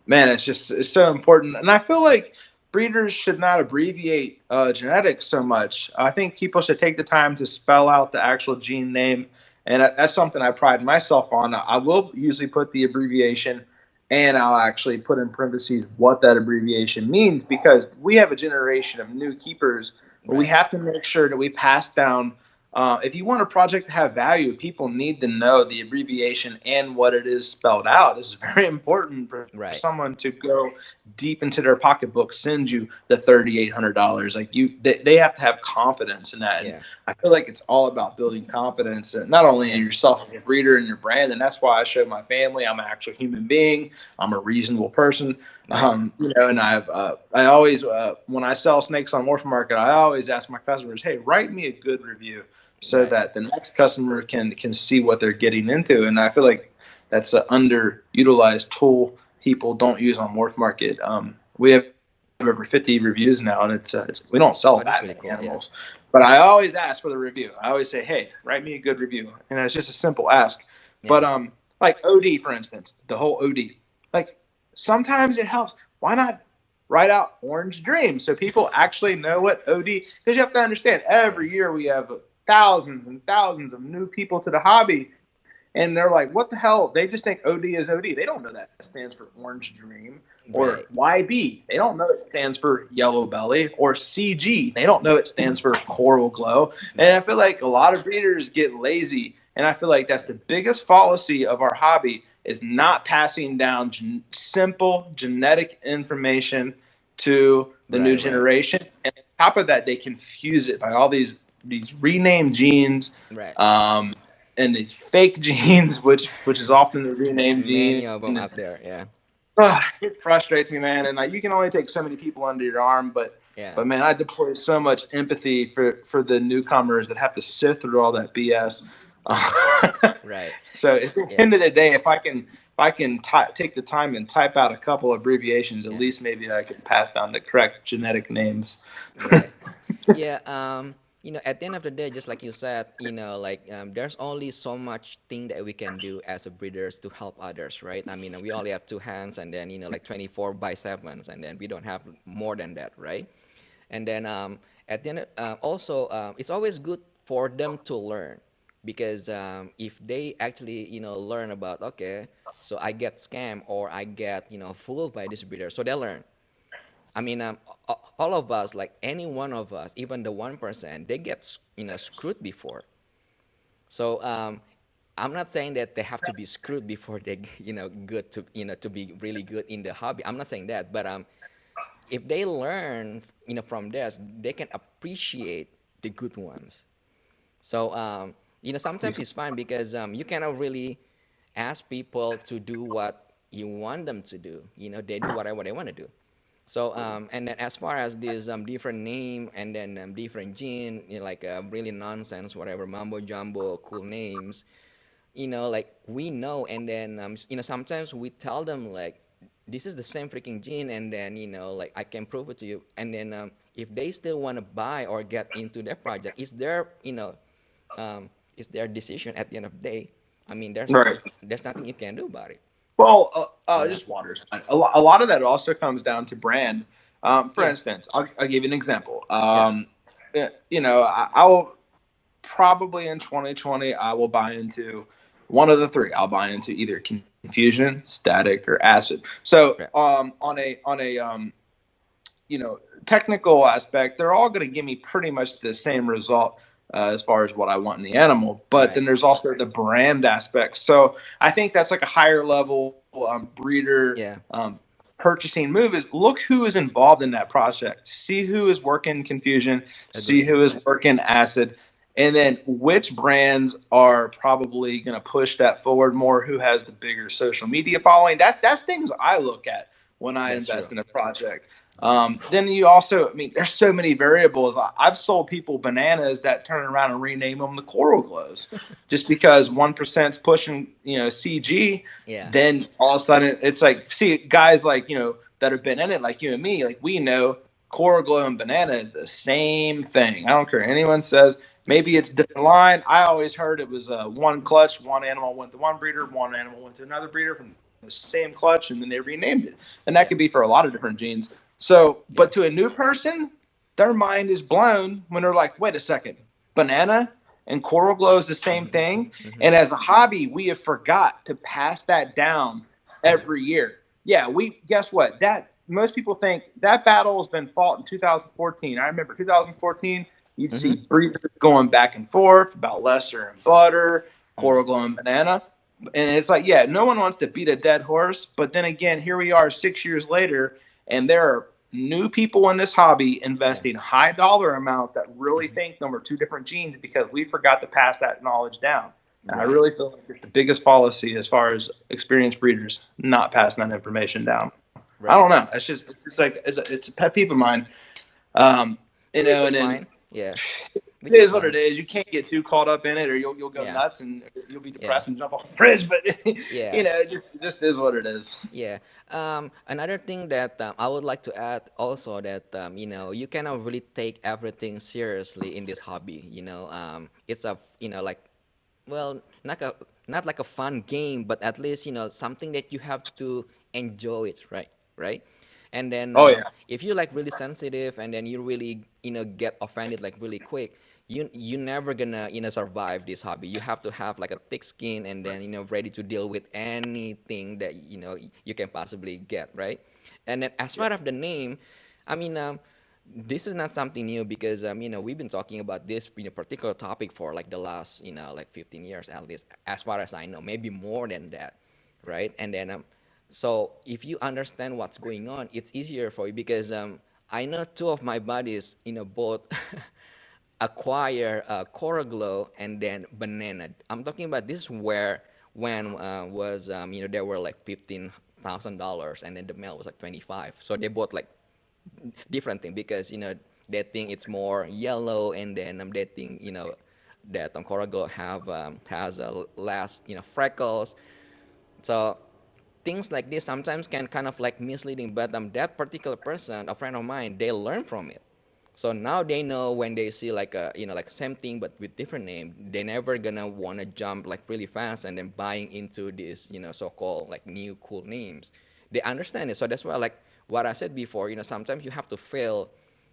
man, it's so important, and I feel like breeders should not abbreviate genetics so much. I think people should take the time to spell out the actual gene name, and that's something I pride myself on. I will usually put the abbreviation, and I'll actually put in parentheses what that abbreviation means because we have a generation of new keepers. But we right, have to make sure that we pass down if you want a project to have value, people need to know the abbreviation and what it is spelled out. This is very important for right. someone to go deep into their pocketbook, send you the $3,800. Like they have to have confidence in that. And Yeah, I feel like it's all about building confidence, not only in yeah, yourself as a breeder and your brand. And that's why I show my family I'm an actual human being. I'm a reasonable person. right, And I always when I sell snakes on Morph Market, I always ask my customers, hey, write me a good review so right, that the next customer can see what they're getting into. And I feel like that's an underutilized tool people don't use on Morph Market. We have over 50 reviews now, and it's we don't sell oh, that's that pretty many cool. Yeah, animals. But I always ask for the review. I always say, hey, write me a good review, and it's just a simple ask. But yeah, like OD, for instance, the whole OD, like sometimes it helps. Why not write out Orange Dream so people actually know what OD? Because you have to understand, yeah, every year we have thousands and thousands of new people to the hobby, and they're like, what the hell? They just think OD is OD. They don't know that stands for Orange Dream. Or right, YB, they don't know it stands for Yellow Belly. Or CG, they don't know it stands for Coral Glow. And I right, feel like a lot of breeders get lazy, and I feel like that's the biggest fallacy of our hobby is not passing down simple genetic information to the new Right, right, generation. And on top of that, they confuse it by all these renamed genes, right. um, and these fake genes, which is often the There's renamed many gene. of them out there. Yeah, It frustrates me, man. And like, you can only take so many people under your arm, yeah, but man, I deploy so much empathy for the newcomers that have to sift through all that BS. right, right. So at the Yeah, end of the day, if I can take the time and type out a couple abbreviations, at yeah. least maybe I can pass down the correct genetic names. Right. Yeah. At the end of the day, just like you said, there's only so much thing that we can do as a breeders to help others, right? I mean, we only have two hands, and then like 24 by 7s, and then we don't have more than that, right? And then at the end, also, it's always good for them to learn, because if they actually learn about, okay, so I get scammed or I get fooled by this breeder, so they learn. I mean, all of us, like any one of us, even the 1%, they get screwed before. So I'm not saying that they have to be screwed before they good to to be really good in the hobby. I'm not saying that, but if they learn from this, they can appreciate the good ones. So sometimes it's fun because you cannot really ask people to do what you want them to do. They do whatever they want to do. So and then as far as this different name and then different gene, like really nonsense, whatever mumbo jumbo, cool names, like we know, and then sometimes we tell them like this is the same freaking gene, and then like I can prove it to you, and then if they still want to buy or get into their project, it's their decision at the end of the day. I mean, Right. there's nothing you can do about it, Well, you know. just water's fine. A lot of that also comes down to brand. For Yeah, instance, I'll give you an example. yeah. I will probably in 2020 I will buy into one of the three. I'll buy into either confusion, static, or acid. So Right, on a technical aspect, they're all going to give me pretty much the same result as far as what I want in the animal. But right. then there's also the brand aspect. So I think that's like a higher level breeder Yeah, purchasing move is look who is involved in that project, see who is working confusion, see agree. who is working acid, and then which brands are probably going to push that forward more, who has the bigger social media following. That's things I look at when I That's true. invest in a project. Then you also, I mean, there's so many variables. I've sold people bananas that turn around and rename them the coral glows, just because 1%'s pushing, CG. Yeah, Then all of a sudden it's like, see, guys like that have been in it, like you and me, like we know coral glow and banana is the same thing. I don't care what anyone says. that's Maybe true. it's a different line. I always heard it was one clutch, one animal went to one breeder, one animal went to another breeder from the same clutch, and then they renamed it. And that Yeah, could be for a lot of different genes. So, yeah. but to a new person, their mind is blown when they're like, wait a second, banana and coral glow is the same Mm-hmm, thing. mm-hmm. And as a hobby, we have forgot to pass that down every year. Yeah, we guess what? That most people think that battle has been fought in 2014. I remember 2014, you'd Mm-hmm. see breeders going back and forth about lesser and butter, Mm. coral glow and banana. And it's like, yeah, no one wants to beat a dead horse. But then again, here we are 6 years later, and there are new people in this hobby Yeah. investing high dollar amounts that really Mm-hmm. think them are two different genes because we forgot to pass that knowledge down. And I Right. really feel like it's the biggest policy as far as experienced breeders not passing that information down. I Right. don't know. It's a pet peeve of mine. Um, Which and is then fine. Yeah. Which it is is what it fine. is. You can't get too caught up in it, or you'll go Yeah. nuts and you'll be Yeah. depressed and jump off the bridge. But Yeah. it just is what it is. Yeah. Another thing that I would like to add also that you cannot really take everything seriously in this hobby. It's a like, well, not like a fun game, but at least something that you have to enjoy it, right? Right. And then Oh yeah. if you're like really sensitive and then you really get offended like really quick, you never gonna survive this hobby. You have to have like a thick skin and then ready to deal with anything that you can possibly get, right? And then as far as the name, I mean, this is not something new because we've been talking about this particular topic for like the last like 15 years at least, as far as I know, maybe more than that. right? And then so if you understand what's going on, it's easier for you because I know two of my buddies, both acquire coral glow and then banana. I'm talking about this is where when was there were like $15,000 and then the male was like 25. So they bought like different thing because they think it's more yellow and then they think that coral glow have has a less freckles. So things like this sometimes can kind of like misleading, but that particular person, a friend of mine, they learn from it. So now they know when they see like a like same thing but with different name, they never gonna wanna jump like really fast and then buying into this so-called like new cool names. They understand it. So that's why like what I said before, sometimes you have to fail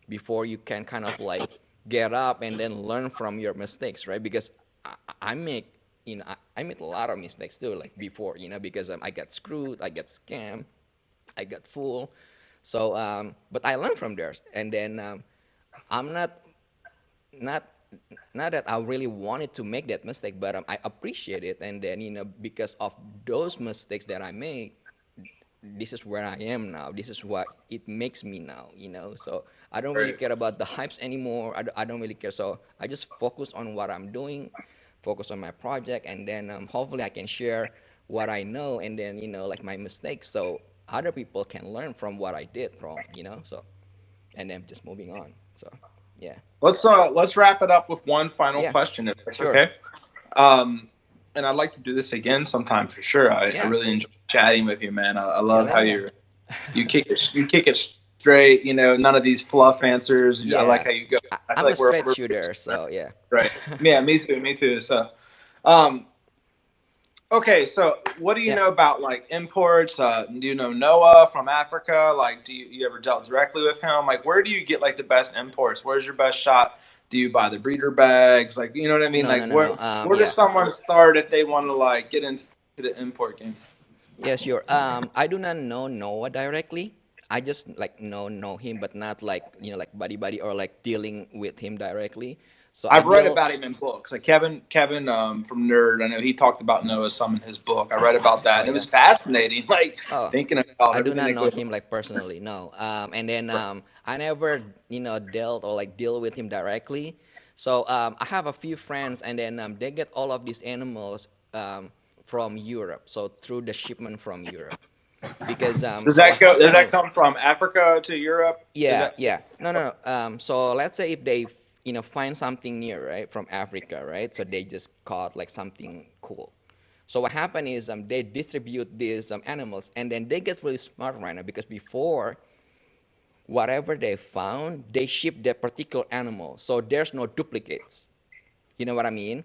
before you can kind of like get up and then learn from your mistakes, right? Because I make I made a lot of mistakes too, like before, because I got screwed, I got scammed, I got fooled. So, but I learned from theirs, and then I'm not not that I really wanted to make that mistake, but I appreciate it, and then because of those mistakes that I made, this is where I am now. This is what it makes me now. So I don't really Right. care about the hypes anymore. I don't really care. So I just focus on what I'm doing, focus on my project, and then hopefully I can share what I know and then, like my mistakes. So other people can learn from what I did wrong. So, and then just moving on. So, yeah. Let's wrap it up with one final Yeah. question, if that's Sure. okay. Um, and I'd like to do this again sometime for sure. I Yeah. really enjoy chatting with you, man. I Yeah. love Let how me know. you kick it straight. None of these fluff answers. I like Yeah. how you go. I feel I'm a like straight we're shooter. So, yeah. right. Yeah, me too. Me too. So, um, okay. So, what do you Yeah. know about like imports? Do you know Noah from Africa? Like, you ever dealt directly with him? Like, where do you get like the best imports? Where's your best shot? Do you buy the breeder bags? Like, you know what I mean? No, Like, no, no, no. where does Yeah. someone start if they want to like get into the import game? Yeah, sure. I do not know Noah directly. I just like know him, but not like like buddy or like dealing with him directly. So I I've read deal. about him in books. Like Kevin from Nerd, I know he talked about Noah some in his book. I read about that, Oh and it yeah. was fascinating. Like Oh, thinking about I do everything not that know goes him like personally. No. And then on. I never dealt or like deal with him directly. So I have a few friends, and then they get all of these animals from Europe. So through the shipment from Europe, because Does so what that go? Does happened that is. come from Africa to Europe? Is Yeah, that yeah. No, no, no. So let's say if they, find something new, right, from Africa, right? So they just caught like something cool. So what happened is they distribute these animals, and then they get really smart right now because before, whatever they found, they ship that particular animal. So there's no duplicates. You know what I mean?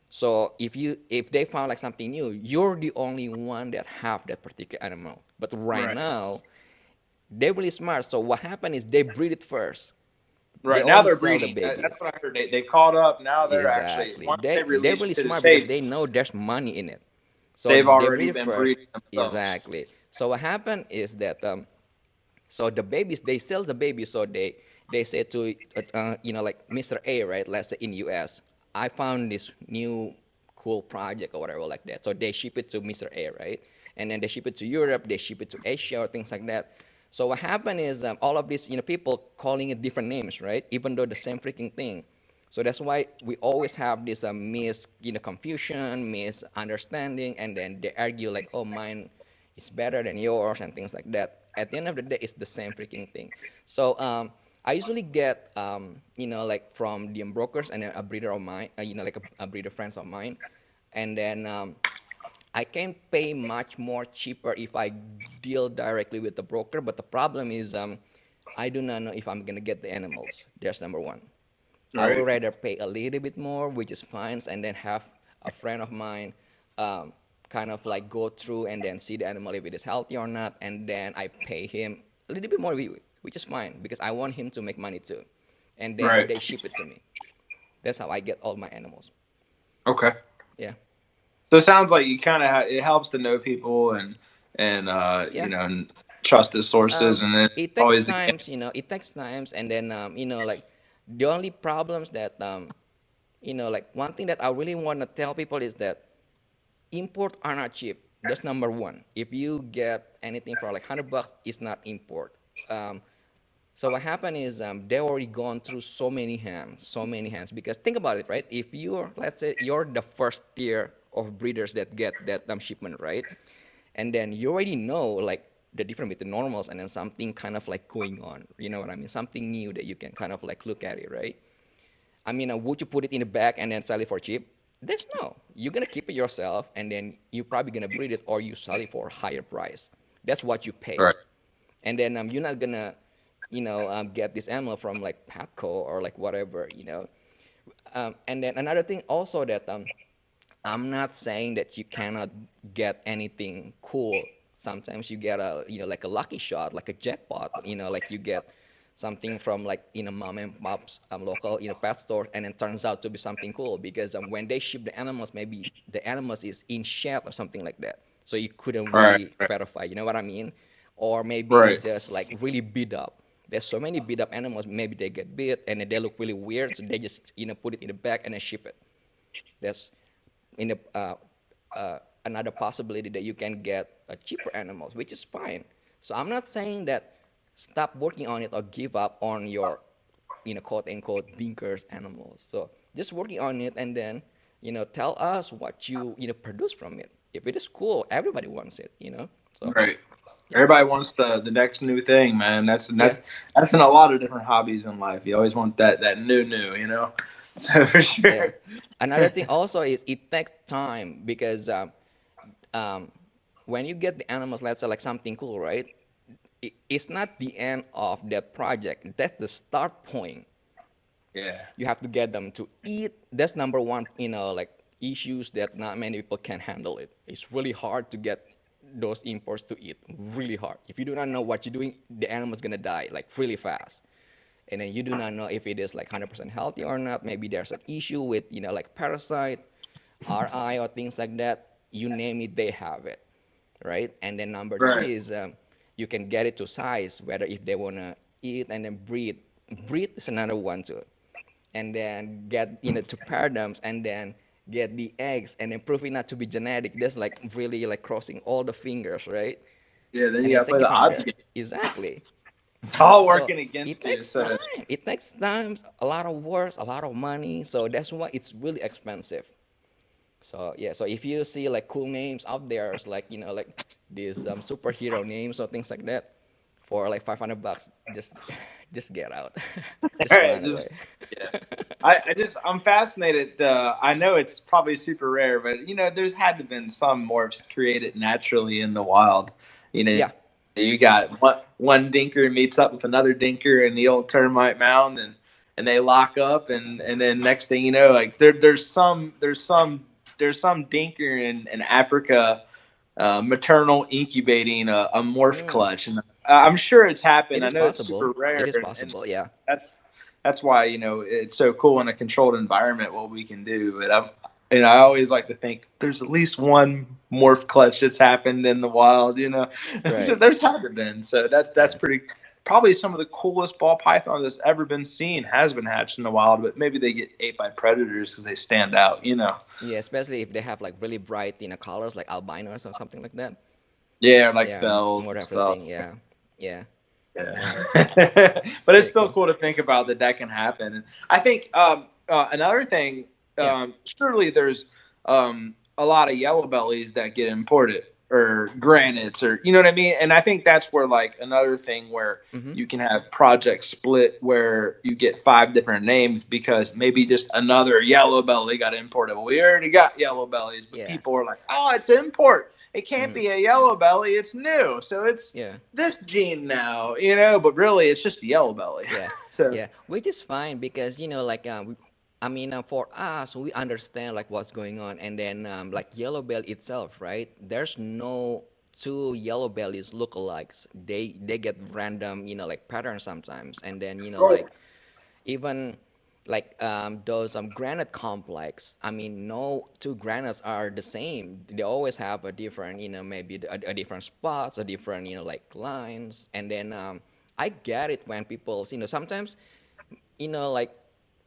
So if they found like something new, you're the only one that have that particular animal. But right right? now, they're really smart. So what happened is they breed it first. They Right now only they're sell the breeding. baby. That's what I heard. They caught up. Now they're actually Exactly. once they They're release really it to the smart because states, they know there's money in it. So they've they already breed it been first. breeding themselves. Exactly. So what happened is that so the babies they sell the baby. So they say to like Mr. A, right? Let's say in US, I found this new cool project or whatever like that. So they ship it to Mr. A, right? And then they ship it to Europe. They ship it to Asia or things like that. So what happened is all of these people calling it different names, right? Even though the same freaking thing. So that's why we always have this confusion, misunderstanding, and then they argue like, oh, mine is better than yours and things like that. At the end of the day, it's the same freaking thing. So I usually get, like from the brokers and then a breeder of mine, like a breeder friends of mine, and then I can pay much more cheaper if I deal directly with the broker. But the problem is, I do not know if I'm gonna get the animals. There's number one. I would Right. rather pay a little bit more, which is fine, and then have a friend of mine kind of like go through and then see the animal if it is healthy or not, and then I pay him a little bit more, which is fine because I want him to make money too, and then Right. they ship it to me. That's how I get all my animals. Okay. Yeah, So it sounds like you kind of it helps to know people and yeah. and trust the sources, Um, and then it takes always the times, it takes times, and then like the only problems that like one thing that I really want to tell people is that import are not cheap. That's number one. If you get anything for like $100, it's not import. Um, so what happened is they already gone through so many hands. Because think about it, right? If you're, let's say, you're the first tier of breeders that get that shipment, right? And then you already know like the difference between normals and then something kind of like going on. You know what I mean? Something new that you can kind of like look at it, right? I mean, would you put it in the bag and then sell it for cheap? There's no. You're gonna keep it yourself, and then you're probably gonna breed it, or you sell it for a higher price. That's what you pay. Right. And then you're not gonna, get this animal from like Patco or like whatever, And then another thing also that I'm not saying that you cannot get anything cool. Sometimes you get a, like a lucky shot, like a jackpot, like you get something from like, mom and pop's local, pet store, and it turns out to be something cool because when they ship the animals, maybe the animals is in shed or something like that. So you couldn't Right. really verify, you know what I mean? Or maybe it Right. just like really beat up. There's so many beat up animals, maybe they get bit and then they look really weird, so they just, put it in the bag and then ship it. That's in the another possibility that you can get cheaper animals, which is fine. So I'm not saying that stop working on it or give up on your, quote unquote thinkers animals. So just working on it and then, tell us what you, produce from it. If it is cool, everybody wants it. So Right. yeah, Everybody wants the next new thing, man. That's yeah, that's that's in a lot of different hobbies in life. You always want that new. So for yeah. sure. Another thing also is it takes time because um, when you get the animals, let's say like something cool, right? It's not the end of that project. That's the start point. Yeah. You have to get them to eat. That's number one, like issues that not many people can handle it. It's really hard to get those imports to eat. Really hard. If you do not know what you're doing, the animal's gonna die like really fast. And then you do not know if it is like 100% healthy or not. Maybe there's an issue with, like parasite, RI, or things like that. You name it, they have it, right? And then number two Right. is you can get it to size, whether if they wanna eat and then breed. Breed is another one too, and then get to pair them and then get the eggs and then prove it not to be genetic. That's like really like crossing all the fingers, right? Yeah. Then And you then gotta take play it the from odds there. game. Exactly. It's all So working against it you. takes So time. It takes time, a lot of work, a lot of money. So that's why it's really expensive. So yeah, so if you see like cool names out there, it's like like these superhero names or things like that, for like $500, just just get out, just right, run just away. yeah. I'm fascinated. I know it's probably super rare, but there's had to been some morphs created naturally in the wild. Yeah. You got one dinker meets up with another dinker in the old termite mound, and they lock up, and then next thing you know, like there's some dinker in Africa, maternal incubating a morph Mm. clutch, and I'm sure it's It happened. I is know it's super possible. It rare, is and possible. Yeah. that's that's why it's so cool in a controlled environment what we can do. But I always like to think there's at least one morph clutch that's happened in the wild. So Right. there's had to been. So that's Yeah. pretty. Probably some of the coolest ball pythons that's ever been seen has been hatched in the wild, but maybe they get ate by predators because they stand out. Yeah. Especially if they have like really bright, colors like albinos or something like that. Yeah, like Yeah. bells More and stuff. everything. Yeah. Yeah. Yeah. Yeah. But it's Pretty still cool. cool to think about that can happen. And I think another thing, Yeah. surely there's a lot of yellow bellies that get imported or granites or you know what I mean. And I think that's where like another thing where Mm-hmm. you can have projects split where you get 5 different names because maybe just another yellow belly got imported. Well, we already got yellow bellies, but Yeah. people are like, oh, it's import. It can't Mm-hmm. be a yellow belly. It's new. So it's Yeah. this gene now, but really it's just a yellow belly. Yeah, So yeah, which is fine because like I mean, for us, we understand like what's going on, and then like yellow belly itself, right? There's no two yellow bellies lookalikes. They get random, like patterns sometimes, and then oh, like even like those granite complex. I mean, no two granites are the same. They always have a different, maybe a different spots, a different, like lines. And then I get it when people, sometimes, like,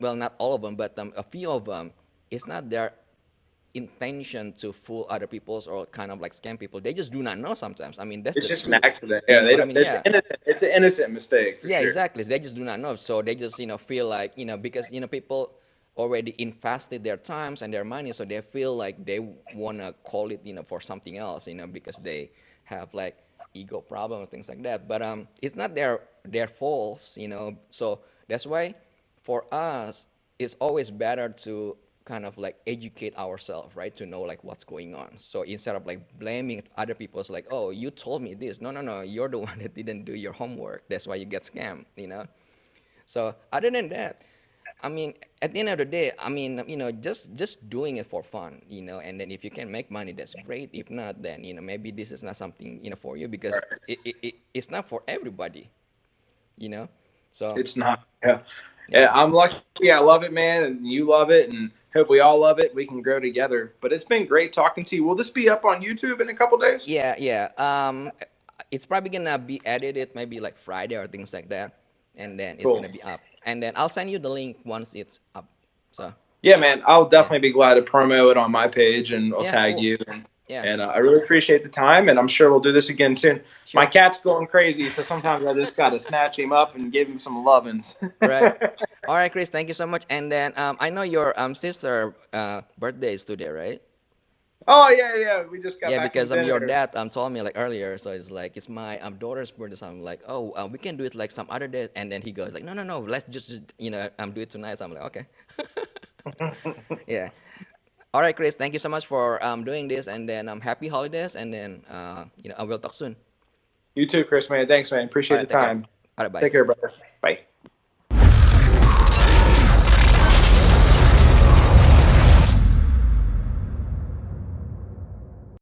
well, not all of them, but a few of them, it's not their intention to fool other people's or kind of like scam people. They just do not know sometimes. I mean, that's It's the just an truth. accident. You Yeah, know they what I don't. mean? Yeah. It's an innocent mistake for Yeah, sure. exactly. They just do not know. So they just, feel like, because, people already invested their times and their money, so they feel like they want to call it, for something else, because they have like ego problems, things like that. But it's not their faults, So that's why for us, it's always better to kind of like educate ourselves, right? To know like what's going on. So instead of like blaming other people's like, oh, you told me this. No, no, no, you're the one that didn't do your homework. That's why you get scammed. So other than that, I mean, at the end of the day, I mean, just doing it for fun. And then if you can make money, that's great. If not, then maybe this is not something for you because Right. it's not for everybody. You know, so It's not. Yeah. Yeah, yeah. I'm lucky. I love it, man, and you love it, and hope we all love it. We can grow together. But it's been great talking to you. Will this be up on YouTube in a couple days? Yeah, yeah. It's probably gonna be edited maybe like Friday or things like that, and then it's Cool. gonna be up. And then I'll send you the link once it's up. So Yeah, man. I'll yeah, definitely be glad to promo it on my page, and I'll yeah, tag cool. you. Yeah, And I really appreciate the time, and I'm sure we'll do this again soon. My sure. cat's going crazy, so sometimes I just got to snatch him up and give him some lovin's. Right. All right, Chris. Thank you so much. And then I know your sister birthday is today, right? Oh yeah, yeah. We just got Yeah, back from because your dinner. dad told me like earlier, so it's like it's my daughter's birthday. So I'm like, oh, we can do it like some other day. And then he goes like, no, no, no, let's just do it tonight. So I'm like, okay. Yeah. All right, Chris. Thank you so much for doing this, and then happy holidays, and then I will talk soon. You too, Chris, man. Thanks, man. All Appreciate the right, take care. time. All right, bye. Take care, brother. Bye.